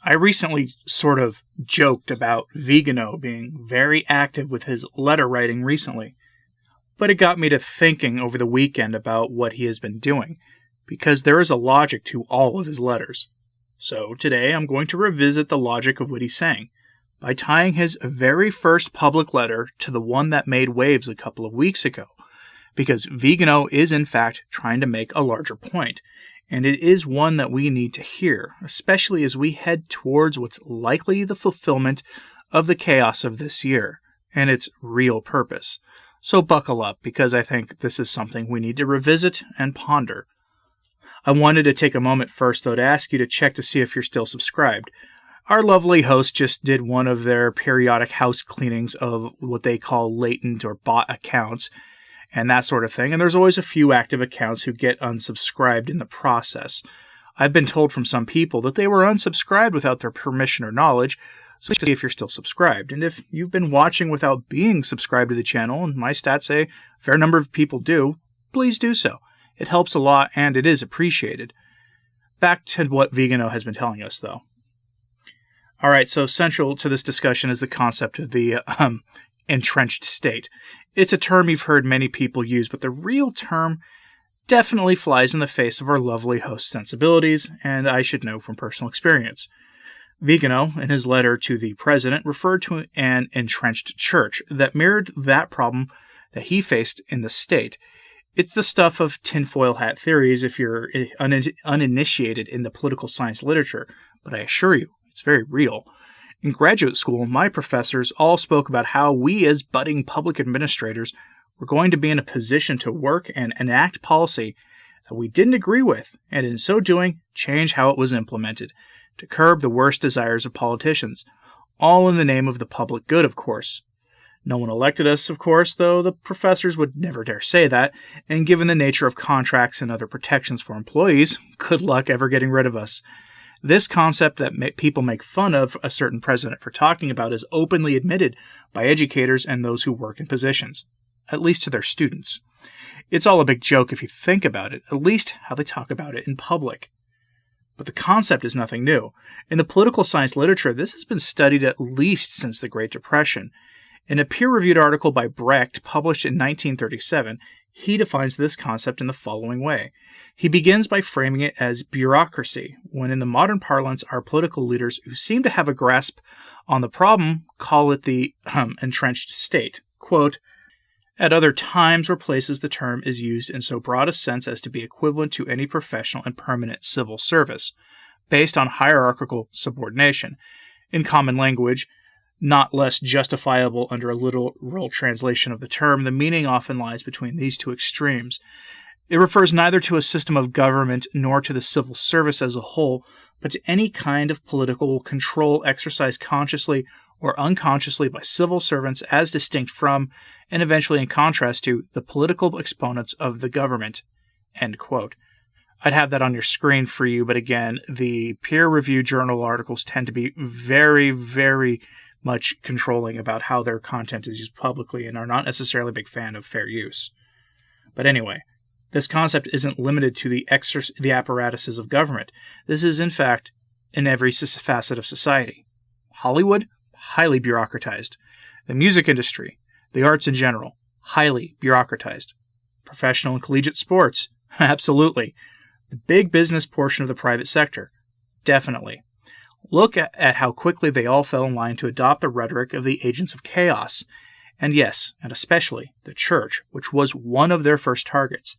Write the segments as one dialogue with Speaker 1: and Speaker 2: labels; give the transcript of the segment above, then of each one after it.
Speaker 1: I recently sort of joked about Vigano being very active with his letter writing recently, but it got me to thinking over the weekend about what he has been doing, because there is a logic to all of his letters. So today I'm going to revisit the logic of what he's saying, by tying his very first public letter to the one that made waves a couple of weeks ago, because Vigano is in fact trying to make a larger point, and it is one that we need to hear, especially as we head towards what's likely the fulfillment of the chaos of this year, and its real purpose. So buckle up, because I think this is something we need to revisit and ponder. I wanted to take a moment first, though, to ask you to check to see if you're still subscribed. Our lovely host just did one of their periodic house cleanings of what they call latent or bot accounts, and that sort of thing, and there's always a few active accounts who get unsubscribed in the process. I've been told from some people that they were unsubscribed without their permission or knowledge, so see if you're still subscribed. And if you've been watching without being subscribed to the channel, and my stats say a fair number of people do, please do so. It helps a lot, and it is appreciated. Back to what Vigano has been telling us, though. Alright, so central to this discussion is the concept of the entrenched state. It's a term you've heard many people use, but the real term definitely flies in the face of our lovely host's sensibilities, and I should know from personal experience. Vigano, in his letter to the president, referred to an entrenched church that mirrored that problem that he faced in the state. It's the stuff of tinfoil hat theories if you're uninitiated in the political science literature, but I assure you, it's very real. In graduate school, my professors all spoke about how we as budding public administrators were going to be in a position to work and enact policy that we didn't agree with, and in so doing, change how it was implemented, to curb the worst desires of politicians, all in the name of the public good, of course. No one elected us, of course, though the professors would never dare say that, and given the nature of contracts and other protections for employees, good luck ever getting rid of us. This concept that people make fun of a certain president for talking about is openly admitted by educators and those who work in positions, at least to their students. It's all a big joke if you think about it, at least how they talk about it in public. But the concept is nothing new. In the political science literature, this has been studied at least since the Great Depression. In a peer-reviewed article by Brecht, published in 1937, he defines this concept in the following way. He begins by framing it as bureaucracy, when in the modern parlance our political leaders who seem to have a grasp on the problem call it the entrenched state. Quote, at other times or places the term is used in so broad a sense as to be equivalent to any professional and permanent civil service, based on hierarchical subordination. In common language, not less justifiable under a literal translation of the term, the meaning often lies between these two extremes. It refers neither to a system of government nor to the civil service as a whole, but to any kind of political control exercised consciously or unconsciously by civil servants as distinct from, and eventually in contrast to, the political exponents of the government. End quote. I'd have that on your screen for you, but again, the peer-reviewed journal articles tend to be very, very much controlling about how their content is used publicly and are not necessarily a big fan of fair use. But anyway, this concept isn't limited to the apparatuses of government. This is, in fact, in every facet of society. Hollywood, highly bureaucratized. The music industry, the arts in general, highly bureaucratized. Professional and collegiate sports, absolutely. The big business portion of the private sector, definitely. Look at how quickly they all fell in line to adopt the rhetoric of the agents of chaos. And yes, and especially the church, which was one of their first targets.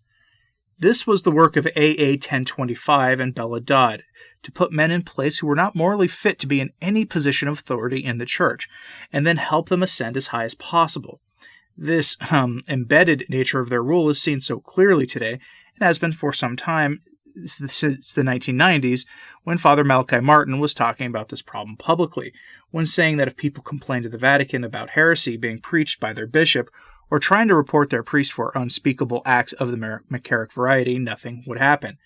Speaker 1: This was the work of AA 1025 and Bella Dodd, to put men in place who were not morally fit to be in any position of authority in the church, and then help them ascend as high as possible. This embedded nature of their rule is seen so clearly today, and has been for some time, since the 1990s, when Father Malachi Martin was talking about this problem publicly, when saying that if people complained to the Vatican about heresy being preached by their bishop, or trying to report their priest for unspeakable acts of the McCarrick variety, nothing would happen.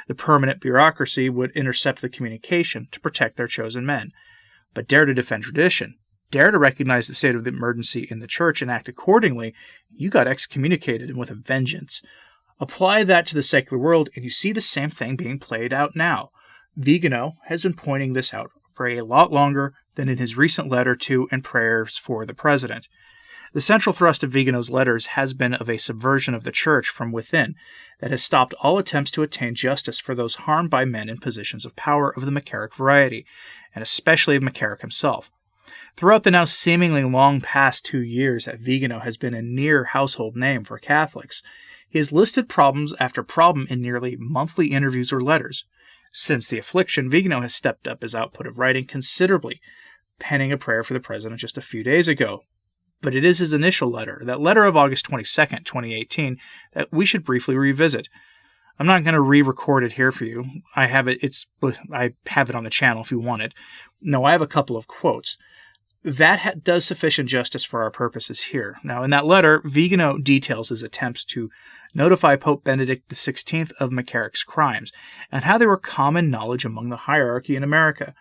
Speaker 1: The permanent bureaucracy would intercept the communication to protect their chosen men. But dare to defend tradition, dare to recognize the state of the emergency in the church and act accordingly, you got excommunicated and with a vengeance. Apply that to the secular world, and you see the same thing being played out now. Vigano has been pointing this out for a lot longer than in his recent letter to and prayers for the president. The central thrust of Vigano's letters has been of a subversion of the church from within that has stopped all attempts to attain justice for those harmed by men in positions of power of the McCarrick variety, and especially of McCarrick himself. Throughout the now seemingly long past 2 years that Vigano has been a near household name for Catholics, he has listed problems after problem in nearly monthly interviews or letters. Since the affliction, Vigano has stepped up his output of writing considerably, penning a prayer for the president just a few days ago. But it is his initial letter, that letter of August 22nd, 2018, that we should briefly revisit. I'm not going to re-record it here for you. I have it on the channel if you want it. No, I have a couple of quotes. That does sufficient justice for our purposes here. Now, in that letter, Vigano details his attempts to notify Pope Benedict XVI of McCarrick's crimes, and how they were common knowledge among the hierarchy in America.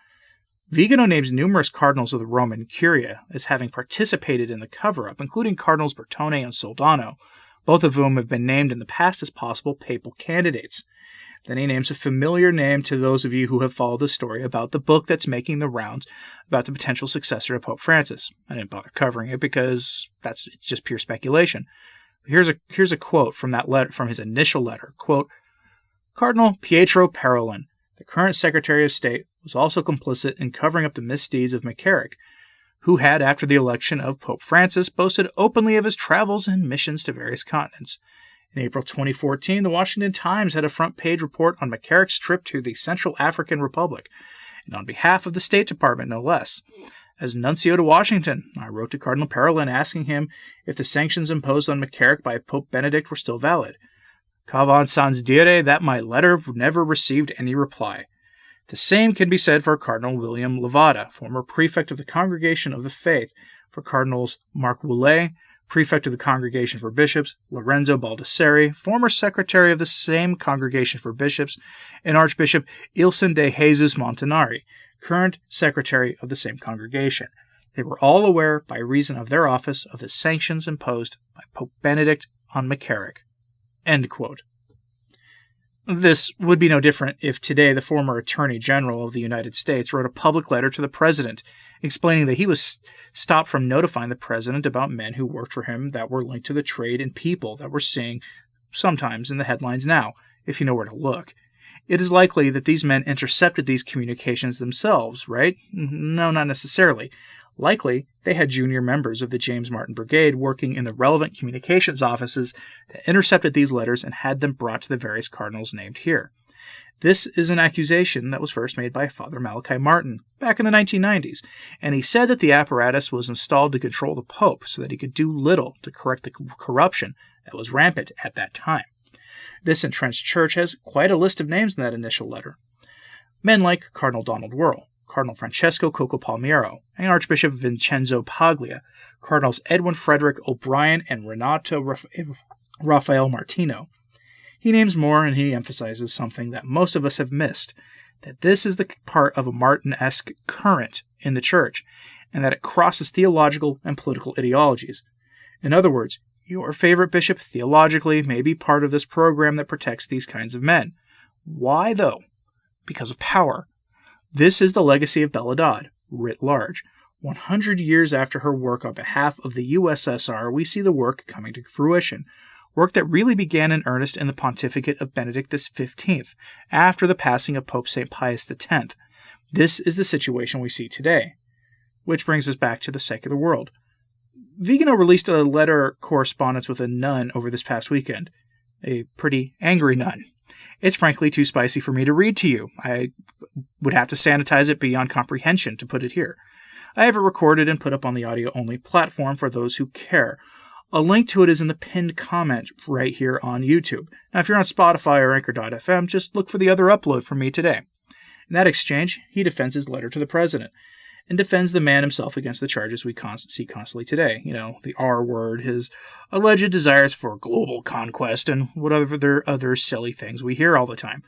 Speaker 1: Vigano names numerous cardinals of the Roman Curia as having participated in the cover-up, including Cardinals Bertone and Soldano, both of whom have been named in the past as possible papal candidates. Then he names a familiar name to those of you who have followed the story about the book that's making the rounds about the potential successor to Pope Francis. I didn't bother covering it because it's just pure speculation. Here's a quote from that letter, from his initial letter. Quote, Cardinal Pietro Parolin, the current Secretary of State, was also complicit in covering up the misdeeds of McCarrick, who had, after the election of Pope Francis, boasted openly of his travels and missions to various continents. In April 2014, the Washington Times had a front-page report on McCarrick's trip to the Central African Republic, and on behalf of the State Department, no less. As nuncio to Washington, I wrote to Cardinal Parolin asking him if the sanctions imposed on McCarrick by Pope Benedict were still valid. Cavan sans dire that my letter never received any reply. The same can be said for Cardinal William Levada, former prefect of the Congregation of the Faith, for Cardinals Marc Woulet, prefect of the Congregation for Bishops, Lorenzo Baldessari, former secretary of the same Congregation for Bishops, and Archbishop Ilson de Jesus Montanari, current secretary of the same congregation. They were all aware, by reason of their office, of the sanctions imposed by Pope Benedict on McCarrick. End quote. This would be no different if today the former Attorney General of the United States wrote a public letter to the President explaining that he was stopped from notifying the President about men who worked for him that were linked to the trade in people that we're seeing sometimes in the headlines now, if you know where to look. It is likely that these men intercepted these communications themselves, right? No, not necessarily. Likely, they had junior members of the James Martin Brigade working in the relevant communications offices that intercepted these letters and had them brought to the various cardinals named here. This is an accusation that was first made by Father Malachi Martin back in the 1990s, and he said that the apparatus was installed to control the Pope so that he could do little to correct the corruption that was rampant at that time. This entrenched church has quite a list of names in that initial letter. Men like Cardinal Donald Wuerl, Cardinal Francesco Coco Palmiero, and Archbishop Vincenzo Paglia, Cardinals Edwin Frederick O'Brien and Renato Rafael Martino. He names more, and he emphasizes something that most of us have missed, that this is the part of a Martin-esque current in the Church, and that it crosses theological and political ideologies. In other words, your favorite bishop theologically may be part of this program that protects these kinds of men. Why, though? Because of power. This is the legacy of Bella Dodd, writ large. 100 years after her work on behalf of the USSR, we see the work coming to fruition, work that really began in earnest in the pontificate of Benedict XV, after the passing of Pope St. Pius X. This is the situation we see today. Which brings us back to the secular world. Vigano released a letter correspondence with a nun over this past weekend. A pretty angry nun. It's frankly too spicy for me to read to you. I would have to sanitize it beyond comprehension to put it here. I have it recorded and put up on the audio-only platform for those who care. A link to it is in the pinned comment right here on YouTube. Now, if you're on Spotify or Anchor.fm, just look for the other upload from me today. In that exchange, he defends his letter to the president, and defends the man himself against the charges we see constantly today. You know, the R word, his alleged desires for global conquest, and whatever other silly things we hear all the time.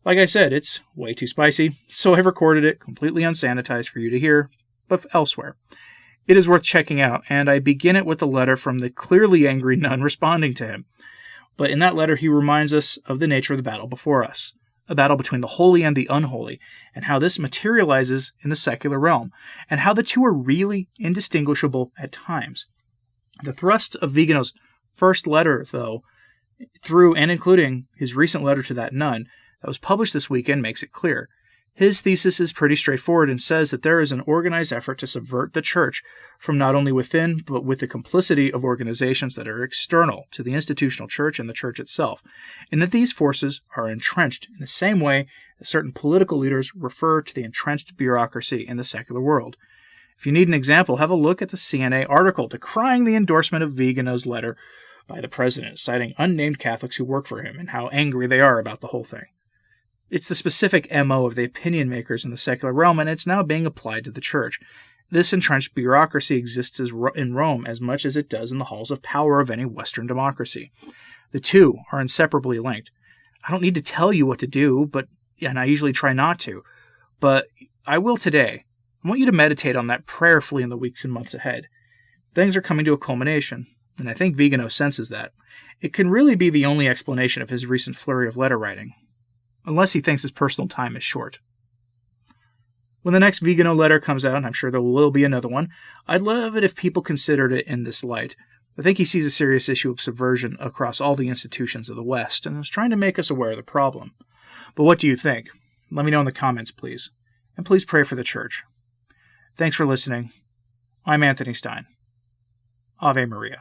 Speaker 1: Like I said, it's way too spicy, so I've recorded it completely unsanitized for you to hear, but elsewhere. It is worth checking out, and I begin it with a letter from the clearly angry nun responding to him. But in that letter, he reminds us of the nature of the battle before us. a battle between the holy and the unholy, and how this materializes in the secular realm, and how the two are really indistinguishable at times. The thrust of Vigano's first letter, though, through and including his recent letter to that nun that was published this weekend, makes it clear. His thesis is pretty straightforward and says that there is an organized effort to subvert the church from not only within, but with the complicity of organizations that are external to the institutional church and the church itself, and that these forces are entrenched in the same way that certain political leaders refer to the entrenched bureaucracy in the secular world. If you need an example, have a look at the CNA article decrying the endorsement of Vigano's letter by the president, citing unnamed Catholics who work for him and how angry they are about the whole thing. It's the specific MO of the opinion makers in the secular realm, and it's now being applied to the church. This entrenched bureaucracy exists in Rome as much as it does in the halls of power of any Western democracy. The two are inseparably linked. I don't need to tell you what to do, and I usually try not to, but I will today. I want you to meditate on that prayerfully in the weeks and months ahead. Things are coming to a culmination, and I think Vigano senses that. It can really be the only explanation of his recent flurry of letter writing, unless he thinks his personal time is short. When the next Vigano letter comes out, and I'm sure there will be another one, I'd love it if people considered it in this light. I think he sees a serious issue of subversion across all the institutions of the West, and is trying to make us aware of the problem. But what do you think? Let me know in the comments, please. And please pray for the church. Thanks for listening. I'm Anthony Stine. Ave Maria.